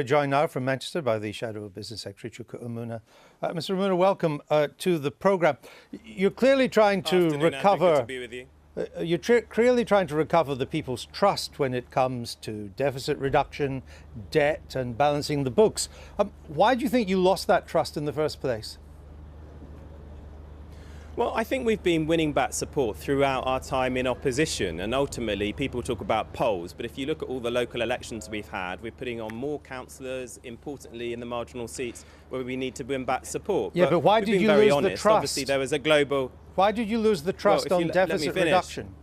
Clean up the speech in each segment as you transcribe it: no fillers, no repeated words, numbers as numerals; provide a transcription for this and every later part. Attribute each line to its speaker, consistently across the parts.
Speaker 1: We're joined now from Manchester by the Shadow Business Secretary, Chuka Umunna. Mr. Umunna, welcome to the programme. You're clearly trying to recover.
Speaker 2: Good to be with you.
Speaker 1: You're clearly trying to recover the people's trust when it comes to deficit reduction, debt, and balancing the books. Why do you think you lost that trust in the first place?
Speaker 2: Well, I think we've been winning back support throughout our time in opposition, and ultimately people talk about polls, but if you look at all the local elections we've had, we're putting on more councillors, importantly in the marginal seats where we need to win back support.
Speaker 1: Yeah, but why did you lose the trust?
Speaker 2: Obviously there was a global...
Speaker 1: Why did you lose the trust on deficit reduction?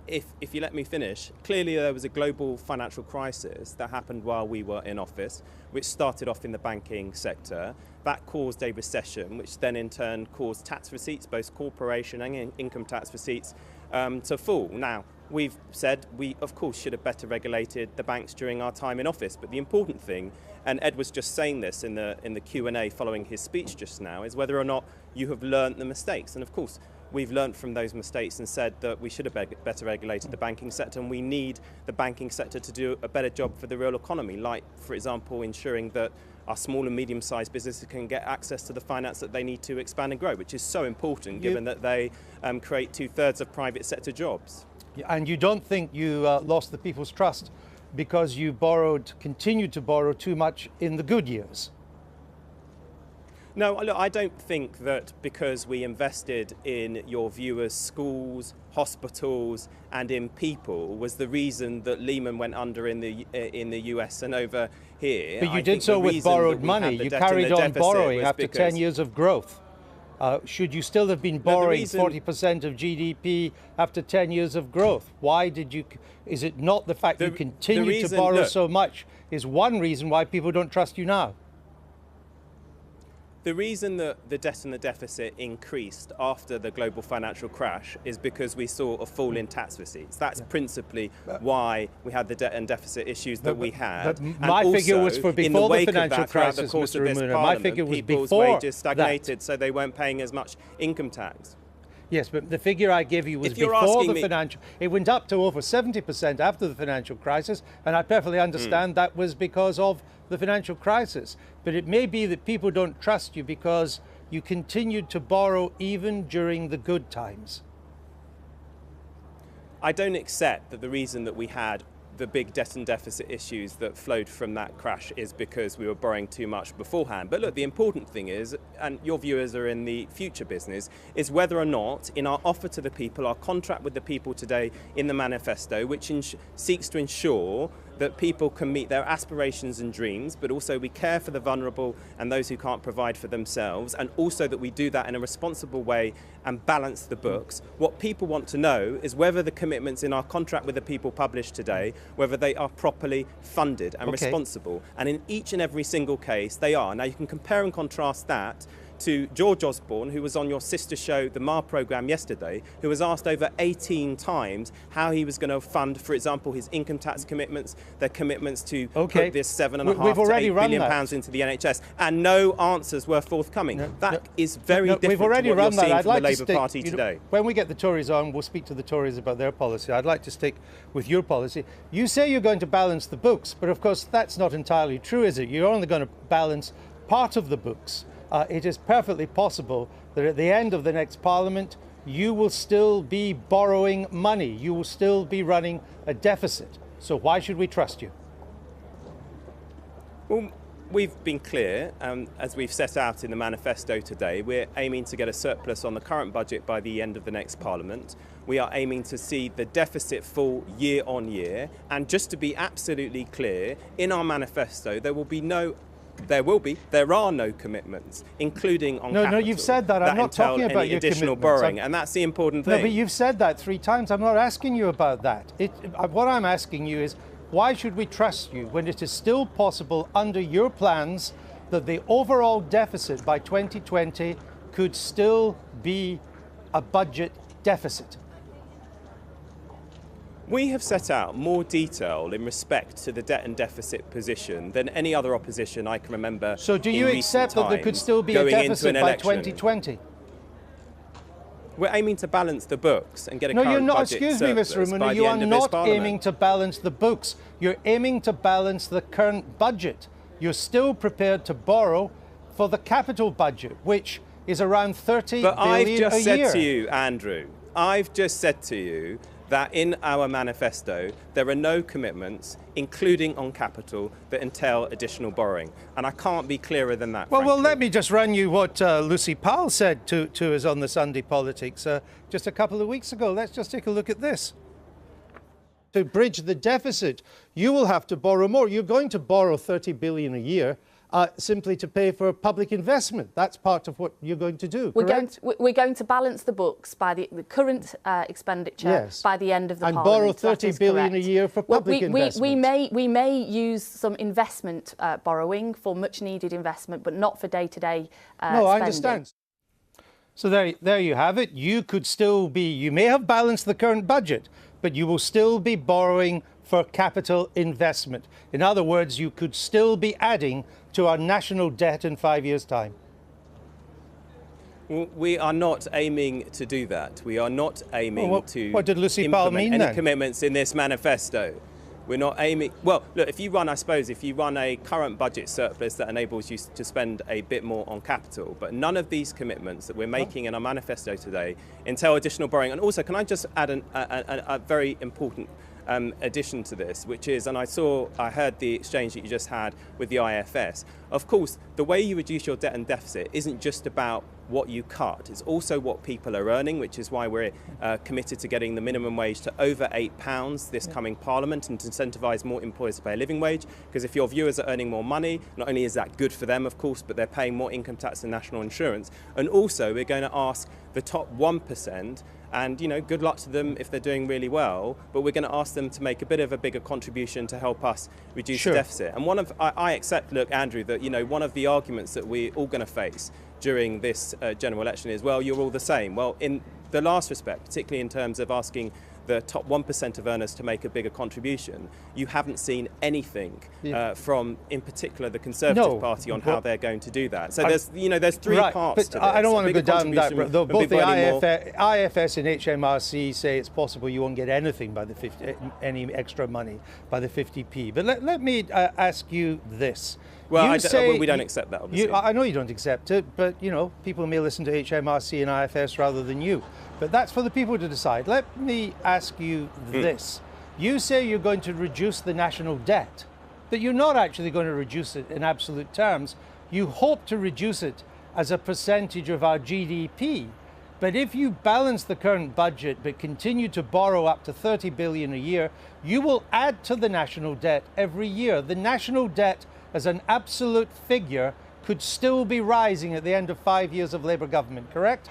Speaker 2: If you let me finish, clearly there was a global financial crisis that happened while we were in office, which started off in the banking sector. That caused a recession, which then in turn caused tax receipts, both corporation and income tax receipts, to fall. Now, we've said we, of course, should have better regulated the banks during our time in office. But the important thing, and Ed was just saying this in the Q&A following his speech just now, is whether or not you have learned the mistakes. And of course, we've learned from those mistakes and said that we should have better regulated the banking sector, and we need the banking sector to do a better job for the real economy, like, for example, ensuring that our small and medium-sized businesses can get access to the finance that they need to expand and grow, which is so important given that they create 2/3 of private sector jobs.
Speaker 1: And you don't think you lost the people's trust because you continued to borrow too much in the good years?
Speaker 2: No, look, I don't think that because we invested in your viewers' schools, hospitals and in people was the reason that Lehman went under in the US and over here.
Speaker 1: But you did so with borrowed money. You carried on borrowing after 10 years of growth. Should you still have been borrowing 40% of GDP after 10 years of growth? Why did you? Is it not the fact you continue to borrow so much is one reason why people don't trust you now?
Speaker 2: The reason that the debt and the deficit increased after the global financial crash is because we saw a fall in tax receipts. That's principally why we had the debt and deficit issues that we had.
Speaker 1: My figure was for before the financial crisis, Mr. Umunna. My figure was
Speaker 2: people's wages stagnated, so they weren't paying as much income tax.
Speaker 1: Yes, but the figure I gave you was before the financial. It went up to over 70% after the financial crisis, and I perfectly understand that was because of the financial crisis. But it may be that people don't trust you because you continued to borrow even during the good times.
Speaker 2: I don't accept that the reason that we had the big debt and deficit issues that flowed from that crash is because we were borrowing too much beforehand. But look, the important thing is, and your viewers are in the future business, is whether or not in our offer to the people, our contract with the people today in the manifesto, which seeks to ensure that people can meet their aspirations and dreams, but also we care for the vulnerable and those who can't provide for themselves, and also that we do that in a responsible way and balance the books. What people want to know is whether the commitments in our contract with the people published today, whether they are properly funded and responsible. And in each and every single case, they are. Now you can compare and contrast that to George Osborne, who was on your sister show, the MAR programme yesterday, who was asked over 18 times how he was going to fund, for example, his income tax commitments, their commitments to put this £7.5 to £8 billion into the NHS, and no answers were forthcoming. That is very different to what you're seeing from the Labour Party today.
Speaker 1: When we get the Tories on, we'll speak to the Tories about their policy. I'd like to stick with your policy. You say you're going to balance the books, but of course that's not entirely true, is it? You're only going to balance part of the books. It is perfectly possible that at the end of the next Parliament, you will still be borrowing money. You will still be running a deficit. So why should we trust you?
Speaker 2: Well, we've been clear, as we've set out in the manifesto today, we're aiming to get a surplus on the current budget by the end of the next Parliament. We are aiming to see the deficit fall year on year. And just to be absolutely clear, in our manifesto, there are no commitments, including on capital.
Speaker 1: No, you've said that. I'm not talking about your
Speaker 2: additional borrowing, and that's the important thing.
Speaker 1: No, but you've said that 3 times. I'm not asking you about that. What I'm asking you is, why should we trust you when it is still possible under your plans that the overall deficit by 2020 could still be a budget deficit?
Speaker 2: We have set out more detail in respect to the debt and deficit position than any other opposition I can remember.
Speaker 1: So do you accept that there could still be a deficit by 2020?
Speaker 2: We're aiming to balance the books and get a
Speaker 1: No,
Speaker 2: current
Speaker 1: you're not.
Speaker 2: budget
Speaker 1: Excuse me, Mr.
Speaker 2: surplus by
Speaker 1: Umunna.
Speaker 2: the
Speaker 1: You are
Speaker 2: end of this
Speaker 1: not
Speaker 2: Parliament.
Speaker 1: aiming to balance the books. You're aiming to balance the current budget. You're still prepared to borrow for the capital budget, which is around 30
Speaker 2: But
Speaker 1: billion
Speaker 2: I've just
Speaker 1: a
Speaker 2: said
Speaker 1: year.
Speaker 2: to you, Andrew, I've just said to you that in our manifesto there are no commitments, including on capital, that entail additional borrowing. And I can't be clearer than that,
Speaker 1: Well,
Speaker 2: frankly.
Speaker 1: let me just run you what Lucy Powell said to us on the Sunday Politics just a couple of weeks ago. Let's just take a look at this. To bridge the deficit, you will have to borrow more. You're going to borrow 30 billion a year simply to pay for public investment. That's part of what you're going to do, correct?
Speaker 3: We're going to balance the books by the current expenditure by the end of the Parliament.
Speaker 1: And borrow 30 billion a year for public investment.
Speaker 3: We may use some investment borrowing for much needed investment, but not for day-to-day spending.
Speaker 1: No, I understand. So there you have it. You could still be, you may have balanced the current budget, but you will still be borrowing for capital investment. In other words, you could still be adding to our national debt in 5 years' time.
Speaker 2: Well, we are not aiming to do that. We are not aiming to
Speaker 1: what did Lucy Powell
Speaker 2: implement
Speaker 1: mean
Speaker 2: any
Speaker 1: then?
Speaker 2: commitments in this manifesto. We're not aiming. Well, look, if you run a current budget surplus that enables you to spend a bit more on capital, but none of these commitments that we're making in our manifesto today entail additional borrowing. And also, can I just add a very important addition to this, which is, and I heard the exchange that you just had with the IFS. Of course, the way you reduce your debt and deficit isn't just about what you cut, it's also what people are earning, which is why we're committed to getting the minimum wage to over £8 this coming Parliament and to incentivise more employers to pay a living wage, because if your viewers are earning more money, not only is that good for them, of course, but they're paying more income tax and national insurance. And also we're going to ask the top 1%, and good luck to them if they're doing really well, but we're going to ask them to make a bit of a bigger contribution to help us reduce the deficit. And I accept, look, Andrew, that one of the arguments that we're all going to face during this general election is, well, you're all the same. Well, in the last respect, particularly in terms of asking the top 1% of earners to make a bigger contribution, you haven't seen anything from, in particular, the Conservative Party on how they're going to do that. So there's three parts to this.
Speaker 1: I don't want to go down that road. Both the IFS and HMRC say it's possible you won't get anything by the any extra money by the 50p. But let me ask you this.
Speaker 2: Well, we don't accept that, obviously.
Speaker 1: I know you don't accept it, but people may listen to HMRC and IFS rather than you. But that's for the people to decide. Let me ask you this. You say you're going to reduce the national debt, but you're not actually going to reduce it in absolute terms. You hope to reduce it as a percentage of our GDP. But if you balance the current budget but continue to borrow up to 30 billion a year, you will add to the national debt every year. The national debt as an absolute figure could still be rising at the end of 5 years of Labour government, correct?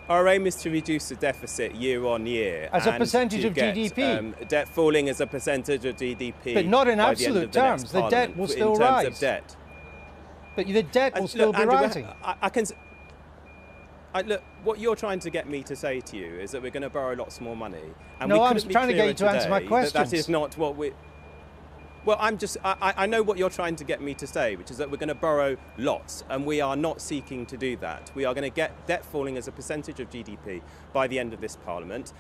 Speaker 2: Our aim is to reduce the deficit year on year.
Speaker 1: As a percentage of GDP.
Speaker 2: Debt falling as a percentage of GDP.
Speaker 1: But not in absolute terms. The debt will still rise.
Speaker 2: In terms of debt.
Speaker 1: But the debt will still be rising.
Speaker 2: Look, what you're trying to get me to say to you is that we're going to borrow lots more money. And
Speaker 1: no, I'm trying to get you to answer my questions.
Speaker 2: That is not what we... Well, I know what you're trying to get me to say, which is that we're going to borrow lots, and we are not seeking to do that. We are going to get debt falling as a percentage of GDP by the end of this Parliament.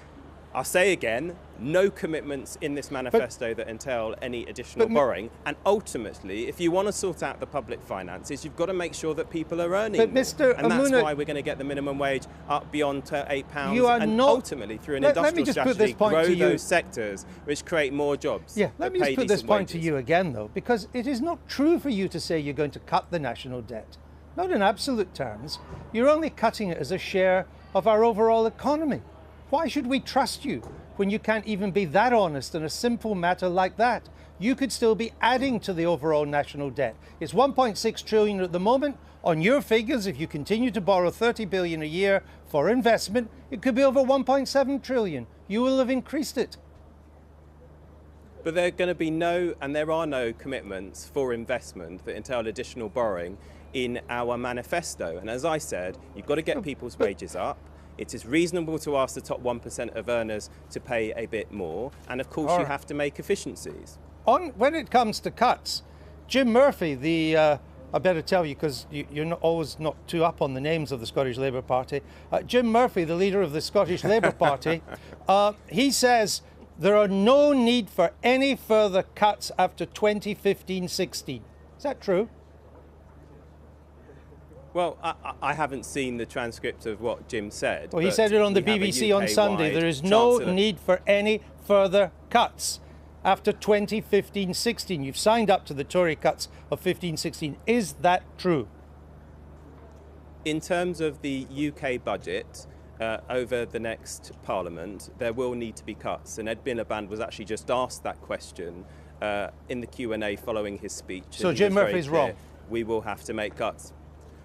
Speaker 2: I'll say again, no commitments in this manifesto that entail any additional borrowing. And ultimately, if you want to sort out the public finances, you've got to make sure that people are earning more.
Speaker 1: Mr.
Speaker 2: And that's
Speaker 1: Umunna,
Speaker 2: why we're going to get the minimum wage up beyond £8.
Speaker 1: You are
Speaker 2: and
Speaker 1: not,
Speaker 2: ultimately, through an industrial strategy, grow those sectors which create more jobs.
Speaker 1: Yeah, let me just put this point to you again, though, because it is not true for you to say you're going to cut the national debt. Not in absolute terms. You're only cutting it as a share of our overall economy. Why should we trust you when you can't even be that honest in a simple matter like that? You could still be adding to the overall national debt. It's 1.6 trillion at the moment. On your figures, if you continue to borrow 30 billion a year for investment, it could be over 1.7 trillion. You will have increased it.
Speaker 2: But there are going to be there are no commitments for investment that entail additional borrowing in our manifesto. And as I said, you've got to get people's wages up. It is reasonable to ask the top 1% of earners to pay a bit more. And of course, you have to make efficiencies.
Speaker 1: When it comes to cuts, Jim Murphy, the I better tell you, because you're not always not too up on the names of the Scottish Labour Party. Jim Murphy, the leader of the Scottish Labour Party, he says there are no need for any further cuts after 2015-16. Is that true?
Speaker 2: Well, I haven't seen the transcript of what Jim said.
Speaker 1: Well, he said it on the BBC on Sunday. There is no need for any further cuts after 2015-16. You've signed up to the Tory cuts of 15-16. Is that true?
Speaker 2: In terms of the UK budget, over the next Parliament, there will need to be cuts. And Ed Miliband was actually just asked that question in the Q&A following his speech.
Speaker 1: So Jim Murphy's wrong?
Speaker 2: We will have to make cuts.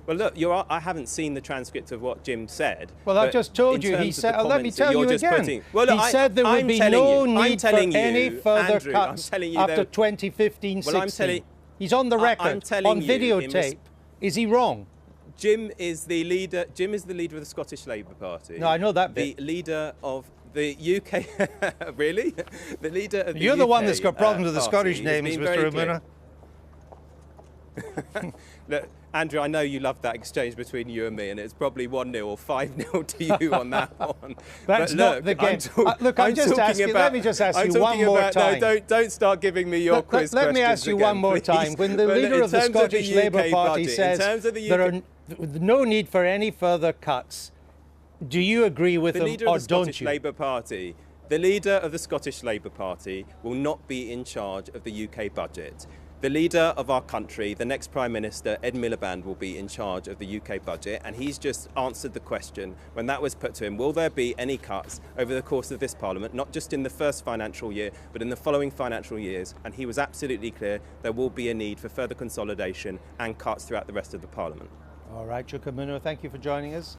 Speaker 2: Well, look, I haven't seen the transcript of what Jim said.
Speaker 1: Well, I've just told you. He said, let me tell you again. He said there would be no need for any further cuts after 2015-16. Well, he's on the record, on videotape. Is he wrong?
Speaker 2: Jim is the leader. Jim is the leader of the Scottish Labour Party.
Speaker 1: No, I know that bit.
Speaker 2: The leader of the UK. Really? The leader of the
Speaker 1: You're
Speaker 2: UK
Speaker 1: the one that's got problems with the
Speaker 2: party
Speaker 1: Scottish names, Mr. Umunna.
Speaker 2: Look, Andrew, I know you loved that exchange between you and me, and it's probably 1-0 or 5-0 to you on that one.
Speaker 1: That's not the game. Look, let me just ask you one more time.
Speaker 2: No, don't start giving me your quiz questions.
Speaker 1: Let me ask you one more time. When the leader of the Scottish Labour Party says there are no need for any further cuts, do you agree with him or don't you?
Speaker 2: The leader of the Scottish Labour Party, the leader of the Scottish Labour Party will not be in charge of the UK budget. The leader of our country, the next Prime Minister, Ed Miliband, will be in charge of the UK budget, and he's just answered the question when that was put to him, will there be any cuts over the course of this Parliament, not just in the first financial year, but in the following financial years? And he was absolutely clear there will be a need for further consolidation and cuts throughout the rest of the Parliament.
Speaker 1: All right, Chuka Umunna, thank you for joining us.